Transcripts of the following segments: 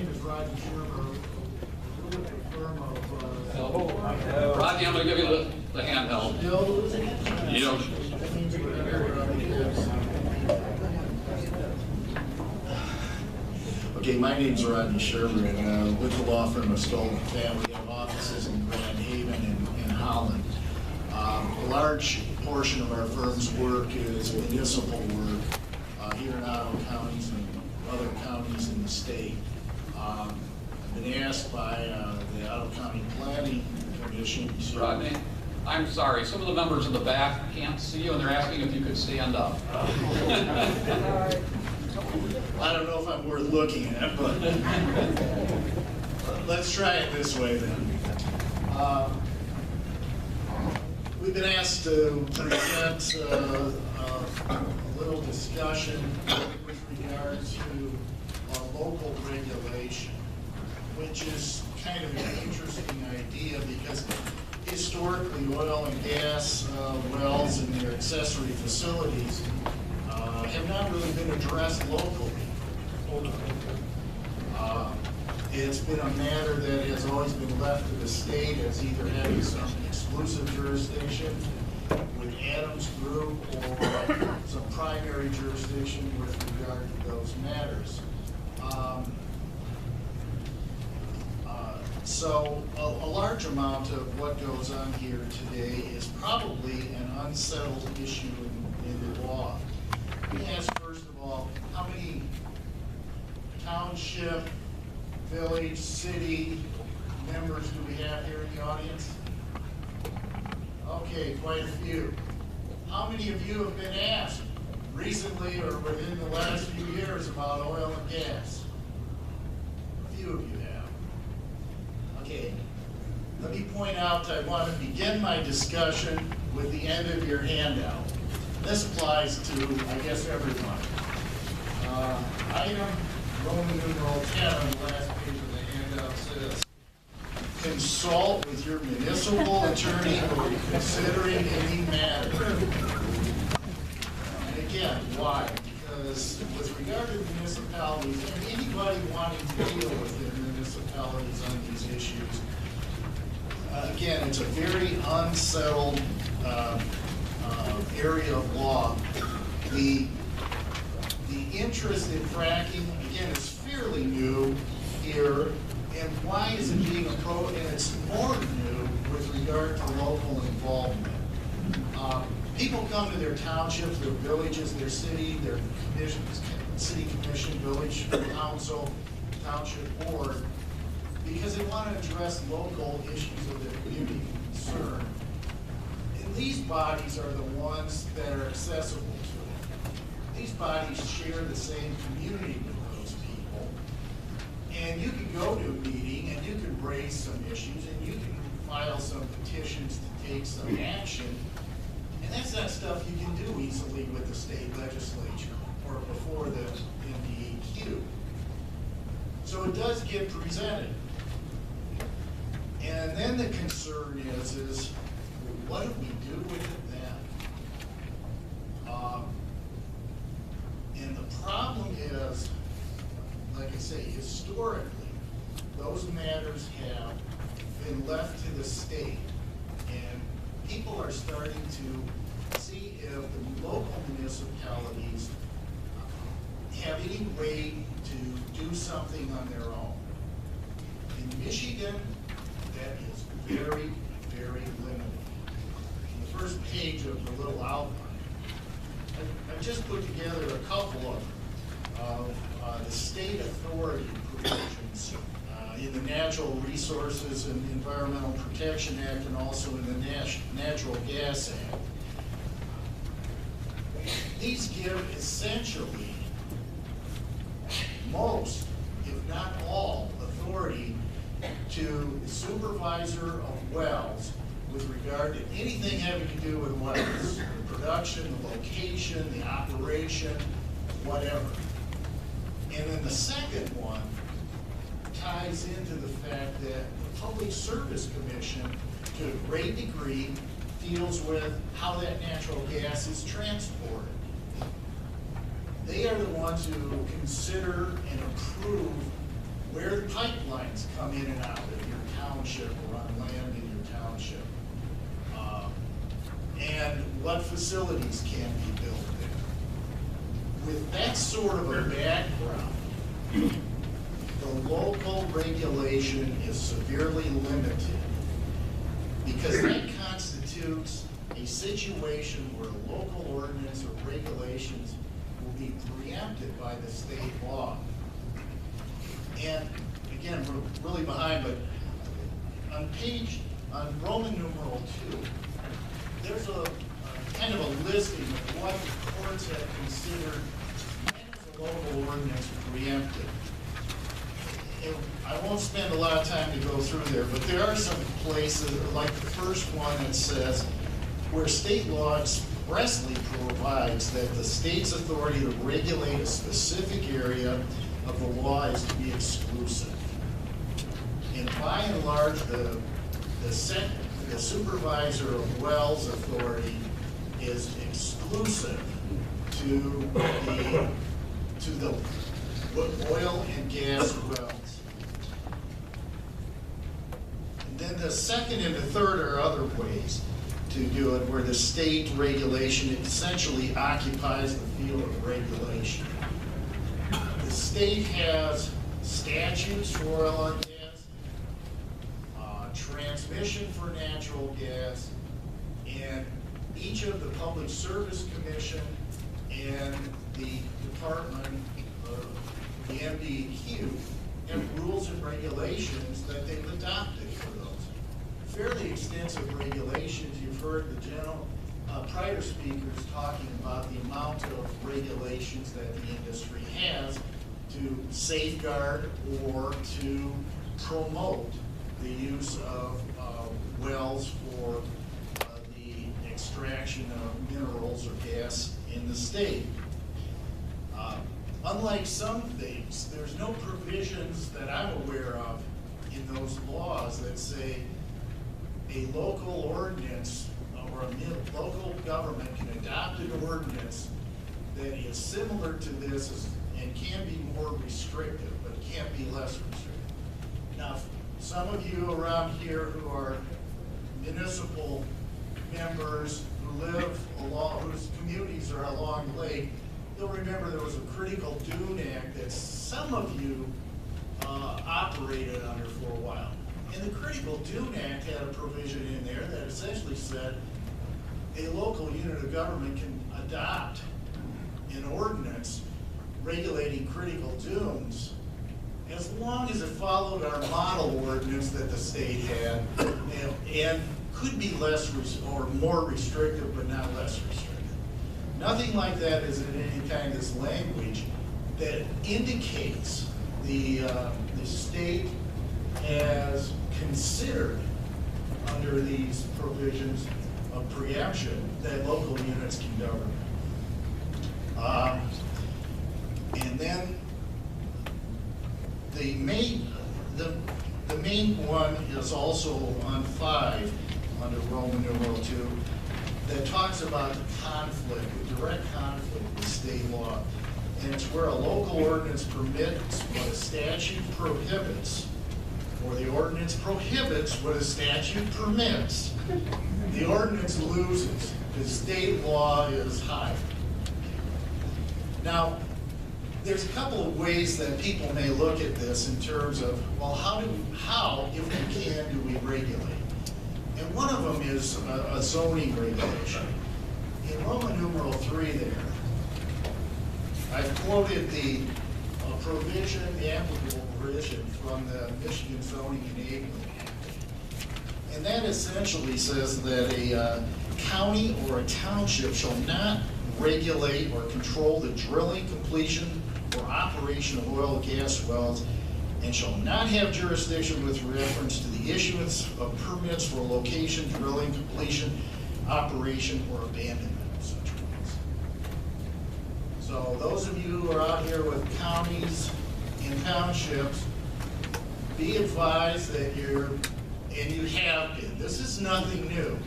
name is Rodney Shermer with the firm of Rodney, I'm going to give you the handheld. You know, Okay, my name's Rodney Shermer, and with the law firm of Stolten Family, we have offices in Grand Haven and in Holland. A large portion of our firm's work is municipal work here in Ottawa counties and other counties in the state. I've been asked by the Ottawa County Planning Commission to... Rodney, I'm sorry. Some of the members in the back can't see you, and they're asking if you could stand up. I don't know if I'm worth looking at, but let's try it this way then. We've been asked to present a little discussion with regards to local regulation, which is kind of an interesting idea because historically oil and gas wells and their accessory facilities have not really been addressed locally. It's been a matter that has always been left to the state as either having some exclusive jurisdiction with Adams Group or some primary jurisdiction with regard to those matters. So a large amount of what goes on here today is probably an unsettled issue in the law. Let me ask first of all, how many township, village, city members do we have here in the audience? Okay, quite a few. How many of you have been asked recently or within the last few years about oil and gas? A few of you have. Okay, let me point out I want to begin my discussion with the end of your handout. This applies to, I guess, everyone. Item Roman numeral 10 on the last page of the handout says, consult with your municipal attorney when considering any matter. And again, why? Because with regard to municipalities, and anybody wanting to deal with the municipalities on these issues, again, it's a very unsettled area of law. The interest in fracking, again, is fairly new here. And why is it being opposed? And it's more new with regard to local involvement. People come to their townships, their villages, their city, their commissions, city commission, village council, township board, because they want to address local issues of their community concern. And these bodies are the ones that are accessible to it. These bodies share the same community with those people. And you can go to a meeting and you can raise some issues and you can file some petitions to take some action. And that's not stuff you can do easily with the state legislature or before the NDEQ. So it does get presented. And then the concern is what do we do with it then? And the problem is, like I say, historically, those matters have been left to the state, and people are starting to see if the local municipalities have any way to do something on their own. In Michigan, that is very, very limited. On the first page of the little outline, I've just put together a couple of the state authority provisions in the Natural Resources and Environmental Protection Act and also in the Natural Gas Act. These give essentially most, if not all, authority to the supervisor of wells with regard to anything having to do with wells, the production, the location, the operation, whatever. And then the second one ties into the fact that the Public Service Commission, to a great degree, deals with how that natural gas is transported. They are the ones who consider and approve where the pipelines come in and out of your township or on land in your township, and what facilities can be built there. With that sort of a background, the local regulation is severely limited because that constitutes a situation where local ordinance or regulations will be preempted by the state law. And again, we're really behind, but on Roman numeral 2, there's a kind of a listing of what the courts have considered when is a local ordinance preempted. I won't spend a lot of time to go through there, but there are some places, like the first one that says, where state law expressly provides that the state's authority to regulate a specific area of the law is to be exclusive. And by and large, the supervisor of wells authority is exclusive to the oil and gas wells. And then the second and the third are other ways to do it, where the state regulation essentially occupies the field of regulation. The state has statutes for oil and gas, transmission for natural gas, and each of the Public Service Commission and the Department of the MDEQ have rules and regulations that they've adopted for those. Fairly extensive regulations. You've heard the prior speakers talking about the amount of regulations that the industry has to safeguard or to promote the use of wells for the extraction of minerals or gas in the state. Unlike some things, there's no provisions that I'm aware of in those laws that say a local ordinance or a local government can adopt an ordinance that is similar to this and can be more restrictive, but can't be less restrictive. Now, some of you around here who are municipal members who live along, whose communities are along the lake, you'll remember there was a Critical Dune Act that some of you operated under for a while. And the Critical Dune Act had a provision in there that essentially said a local unit of government can adopt an ordinance regulating critical dunes as long as it followed our model ordinance that the state had and could be less or more restrictive, but not less restrictive. Nothing like that is in any kind of this language that indicates the state has considered under these provisions of preemption that local units can govern. And then the main one is also on 5 under Roman numeral 2 that talks about conflict, direct conflict with state law. And it's where a local ordinance permits what a statute prohibits, or the ordinance prohibits what a statute permits. The ordinance loses because state law is higher. Now, there's a couple of ways that people may look at this in terms of, well, how, if we can, do we regulate? And one of them is a zoning regulation. In Roman numeral 3 there, I've quoted the provision, the applicable provision from the Michigan Zoning Enabling Act. And that essentially says that a county or a township shall not regulate or control the drilling, completion, or operation of oil and gas wells, and shall not have jurisdiction with reference to the issuance of permits for location, drilling, completion, operation, or abandonment of such wells. So those of you who are out here with counties and townships, be advised that and you have been, this is nothing new.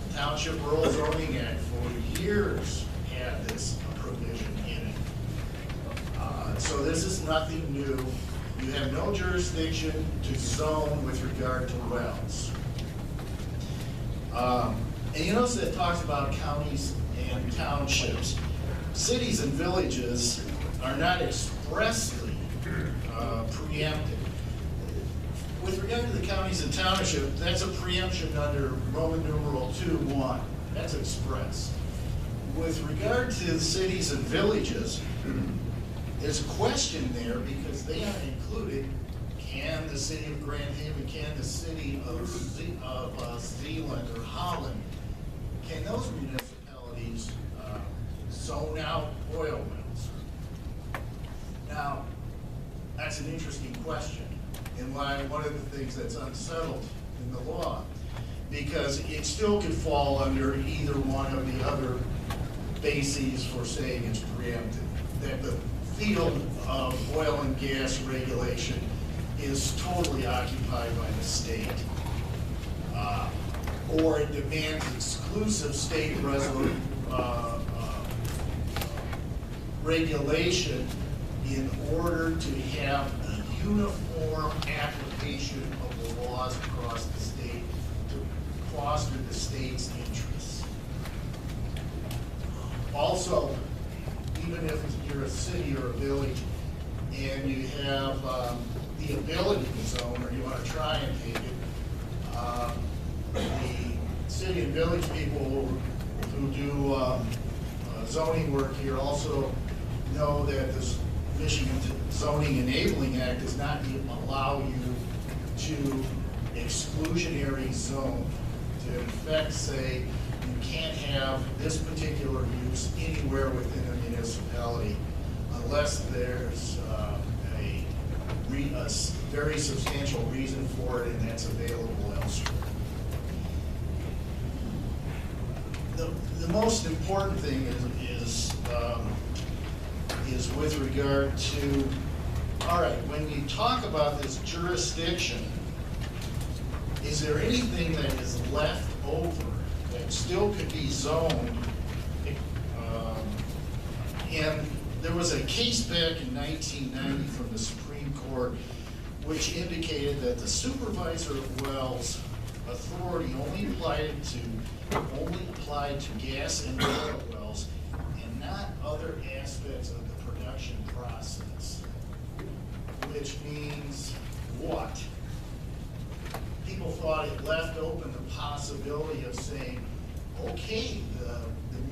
The Township Rural Zoning Act for years had this provision in it. So this is nothing new. You have no jurisdiction to zone with regard to wells. And you notice that it talks about counties and townships. Cities and villages are not expressly preempted. With regard to the counties and township, that's a preemption under Roman numeral 2:1. That's express. With regard to the cities and villages, there's a question there because they aren't included. Can the city of Grand Haven, can the city of Zeeland or Holland, can those municipalities zone out oil wells? Now, that's an interesting question, and one of the things that's unsettled in the law, because it still could fall under either one of the other bases for saying it's preempted. That the field of oil and gas regulation is totally occupied by the state, or it demands exclusive state regulation in order to have a uniform application of the laws across the state to foster the state's interests. Also, even if you're a city or a village and you have the ability to zone, or you want to try and take it, the city and village people who do zoning work here also know that this Michigan Zoning Enabling Act does not allow you to exclusionary zone, to in effect say you can't have this particular use anywhere within a municipality unless there's a very substantial reason for it and that's available elsewhere. The most important thing is with regard to, all right, when you talk about this jurisdiction, is there anything that is left over that still could be zoned? And there was a case back in 1990 from the Supreme Court which indicated that the supervisor of wells authority only applied to gas and oil wells and not other aspects of the production process. Which means what? People thought it left open the possibility of saying, okay, the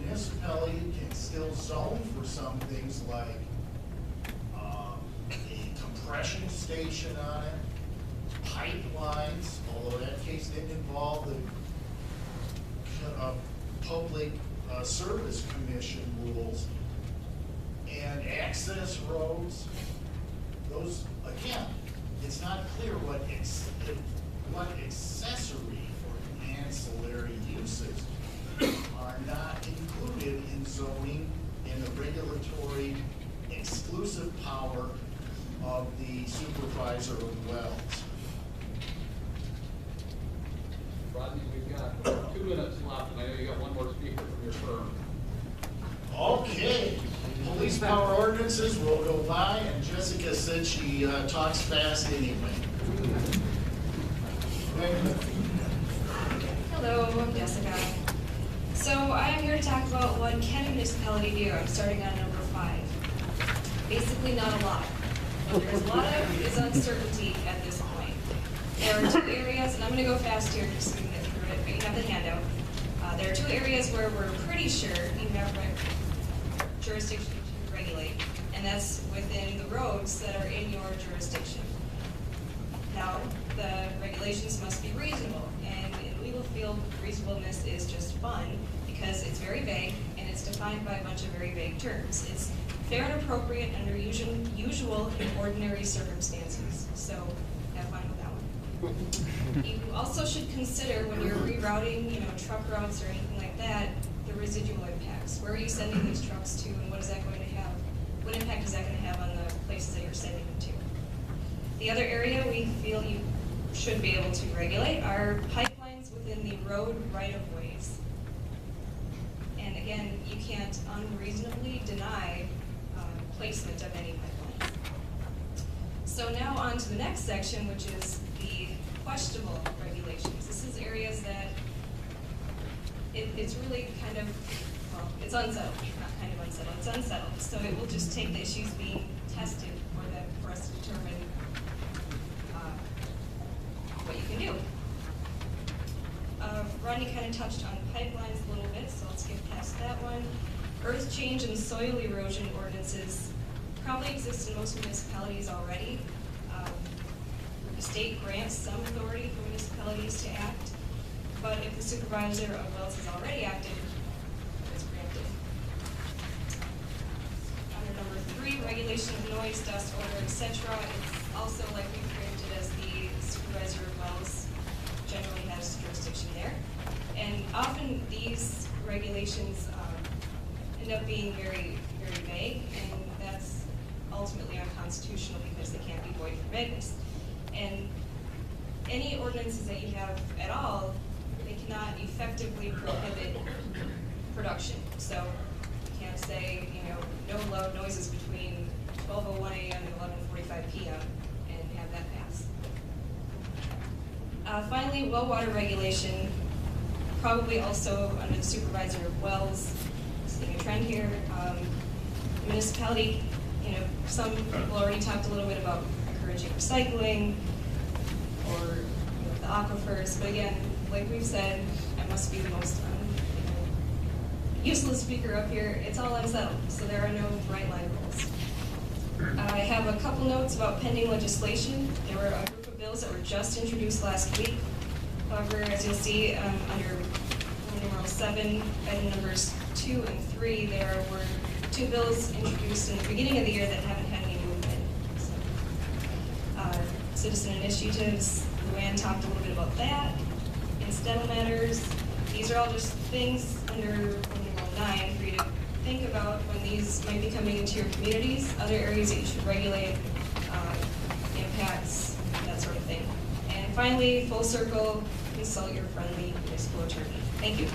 municipality can still zone for some things like a compression station on it, pipelines, although that case didn't involve the Public Service Commission rules, and access roads. Those, again, it's not clear what accessory or ancillary uses are not included in zoning in the regulatory exclusive power of the supervisor of wells. Rodney, we've got 2 minutes left, and I know you got one more speaker from your firm. Okay, police power ordinances will go by, and Jessica said she talks fast anyway. Hello, I'm Jessica. So I am here to talk about what can a municipality do. I'm starting on number 5. Basically not a lot. What there's a lot of is uncertainty at this point. There are 2 areas, and I'm going to go fast here just so we can get through it, but you have the handout. There are 2 areas where we're pretty sure you have jurisdiction to regulate, and that's within the roads that are in your jurisdiction. Now, the regulations must be reasonable, and in legal field, reasonableness is just fun because it's very vague and it's defined by a bunch of very vague terms. It's fair and appropriate under usual and ordinary circumstances. So have fun with that one. You also should consider when you're rerouting, truck routes or anything like that, the residual impacts. Where are you sending these trucks to, and what is that going to have? What impact is that going to have on the places that you're sending them to? The other area we feel you should be able to regulate are pipelines within the road right-of-ways. And again, you can't unreasonably deny placement of any pipeline. So now next section, which is the questionable regulations. This is areas that it's really kind of, well, it's unsettled, not kind of unsettled, it's unsettled. So it will just take the issues being tested for us to determine what you can do. Rodney kind of touched on pipelines a little bit, so let's get past that one. Earth change and soil erosion ordinances probably exist in most municipalities already. The state grants some authority for municipalities to act, but if the supervisor of wells has already acted, it's granted. Under number 3, regulation of noise, dust, odor, etc., it's also likely granted as the supervisor of wells generally has jurisdiction there. And often these regulations end up being very, very vague, and that's ultimately unconstitutional because they can't be void for vagueness. And any ordinances that you have at all, they cannot effectively prohibit production. So you can't say, no loud noises between 12:01 a.m. and 11:45 p.m. and have that pass. Finally, well water regulation, probably also under the supervisor of wells. Seeing a trend here, municipality, some people already talked a little bit about encouraging recycling or the aquifers, but again, like we've said, I must be the most useless speaker up here. It's all unsettled, so there are no bright line rules. I have a couple notes about pending legislation. There were a group of bills that were just introduced last week. However, as you'll see under number 7, item numbers 2 and 3, there were 2 bills introduced in the beginning of the year that haven't had any movement. So, citizen initiatives, Luann talked a little bit about that. Incidental matters, these are all just things under number 9 for you to think about when these might be coming into your communities, other areas that you should regulate, impacts, that sort of thing. And finally, full circle, consult your friendly municipal attorney. Thank you.